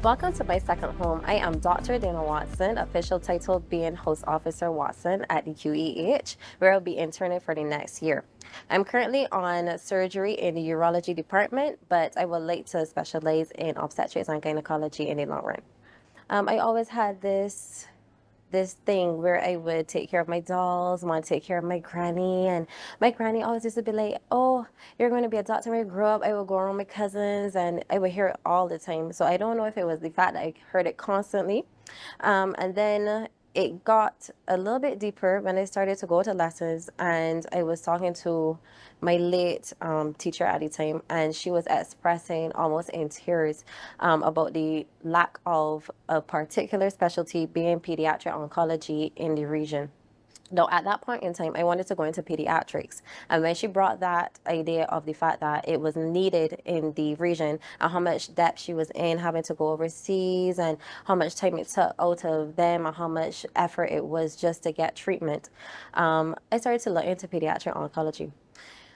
Welcome to my second home. I am Dr. Dana Watson, official title being Host Officer Watson at the QEH, where I'll be interning for the next year. I'm currently on surgery in the urology department, but I would like to specialize in obstetrics and gynecology in the long run. I always had this thing where I would take care of my dolls, want to take care of my granny, and my granny always used to be like, "Oh, you're going to be a doctor when you grow up." I would go around my cousins, and I would hear it all the time. So I don't know if it was the fact that I heard it constantly, and then it got a little bit deeper when I started to go to lessons, and I was talking to my late teacher at the time, and she was expressing almost in tears about the lack of a particular specialty being pediatric oncology in the region. Now, at that point in time, I wanted to go into pediatrics. And when she brought that idea of the fact that it was needed in the region and how much depth she was in having to go overseas and how much time it took out of them and how much effort it was just to get treatment, I started to look into pediatric oncology.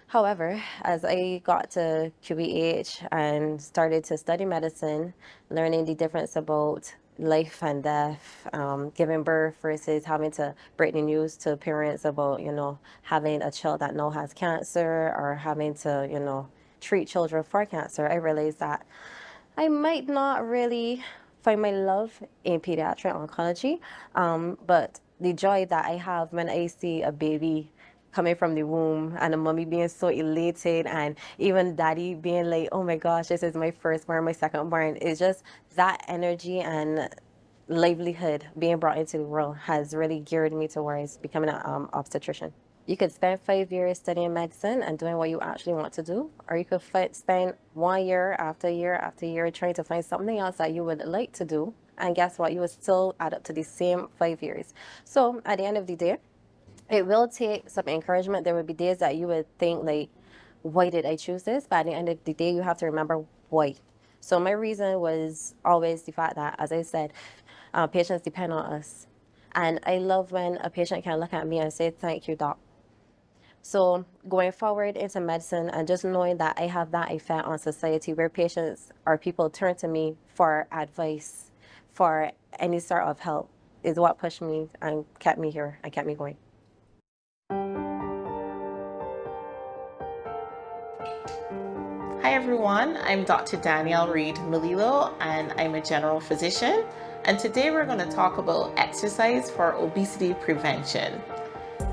However, as I got to QBH and started to study medicine, learning the difference about life and death, giving birth versus having to break the news to parents about, having a child that now has cancer or having to, treat children for cancer, I realized that I might not really find my love in pediatric oncology, but the joy that I have when I see a baby coming from the womb and the mommy being so elated and even daddy being like, oh my gosh, this is my firstborn, my secondborn. It's just that energy and livelihood being brought into the world has really geared me towards becoming an obstetrician. You could spend 5 years studying medicine and doing what you actually want to do, or you could spend 1 year after year after year trying to find something else that you would like to do. And guess what? You would still add up to the same 5 years. So at the end of the day, it will take some encouragement. There will be days that you would think like, why did I choose this? But at the end of the day, you have to remember why. So my reason was always the fact that, as I said, patients depend on us. And I love when a patient can look at me and say, thank you, doc. So going forward into medicine and just knowing that I have that effect on society where patients or people turn to me for advice, for any sort of help, is what pushed me and kept me here and kept me going. Hi everyone, I'm Dr. Danielle Reed Melillo and I'm a general physician. And today we're going to talk about exercise for obesity prevention.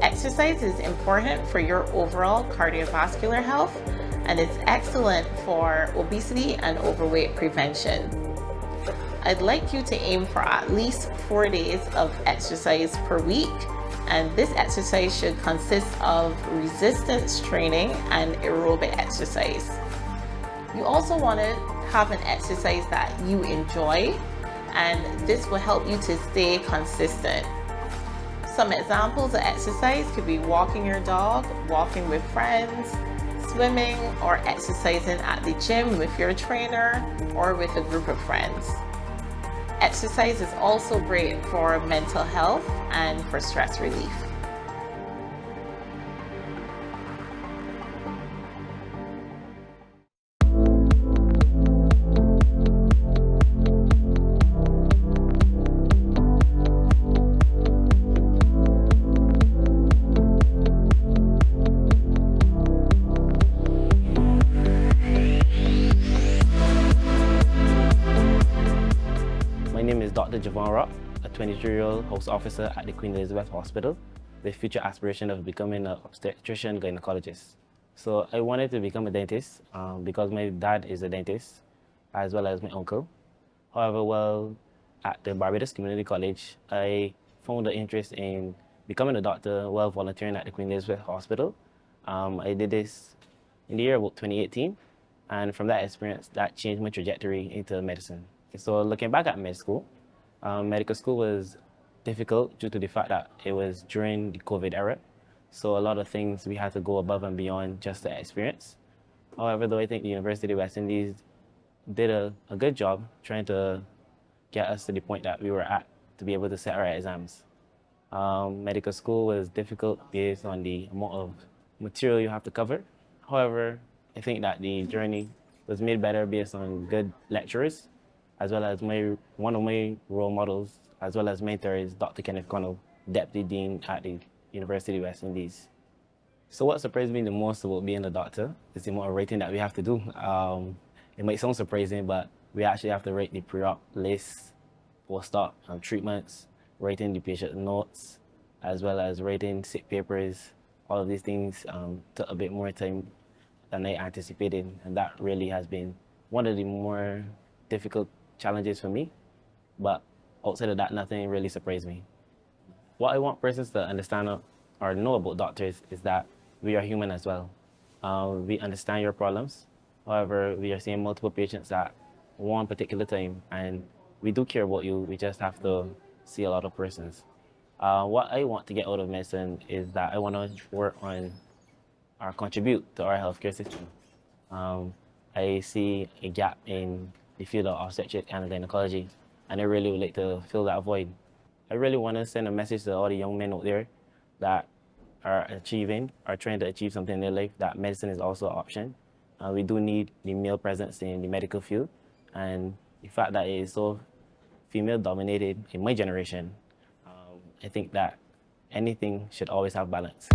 Exercise is important for your overall cardiovascular health and it's excellent for obesity and overweight prevention. I'd like you to aim for at least 4 days of exercise per week, and this exercise should consist of resistance training and aerobic exercise. You also want to have an exercise that you enjoy, and this will help you to stay consistent. Some examples of exercise could be walking your dog, walking with friends, swimming, or exercising at the gym with your trainer or with a group of friends. Exercise is also great for mental health and for stress relief. My name is Dr. Javon Rock, a 23-year-old house officer at the Queen Elizabeth Hospital with future aspiration of becoming an obstetrician gynecologist. So I wanted to become a dentist because my dad is a dentist, as well as my uncle. However, while at the Barbados Community College, I found an interest in becoming a doctor while volunteering at the Queen Elizabeth Hospital. I did this in the year about 2018, and from that experience, that changed my trajectory into medicine. So looking back at medical school was difficult due to the fact that it was during the COVID era. So a lot of things we had to go above and beyond just the experience. However, though, I think the University of West Indies did a good job trying to get us to the point that we were at to be able to set our exams. Medical school was difficult based on the amount of material you have to cover. However, I think that the journey was made better based on good lecturers as well as one of my role models, as well as mentor, is Dr. Kenneth Connell, Deputy Dean at the University of West Indies. So what surprised me the most about being a doctor is the amount of writing that we have to do. It might sound surprising, but we actually have to write the pre-op list, post-op treatments, writing the patient notes, as well as writing sick papers. All of these things took a bit more time than I anticipated, and that really has been one of the more difficult challenges for me. But outside of that, nothing really surprised me. What I want persons to understand or know about doctors is that we are human as well. We understand your problems. However, we are seeing multiple patients at one particular time, and we do care about you. We just have to see a lot of persons. What I want to get out of medicine is that I want to work on or contribute to our healthcare system. I see a gap in the field of obstetrics and gynecology, and I really would like to fill that void. I really want to send a message to all the young men out there that are trying to achieve something in their life, that medicine is also an option. We do need the male presence in the medical field, and the fact that it is so female dominated in my generation, I think that anything should always have balance.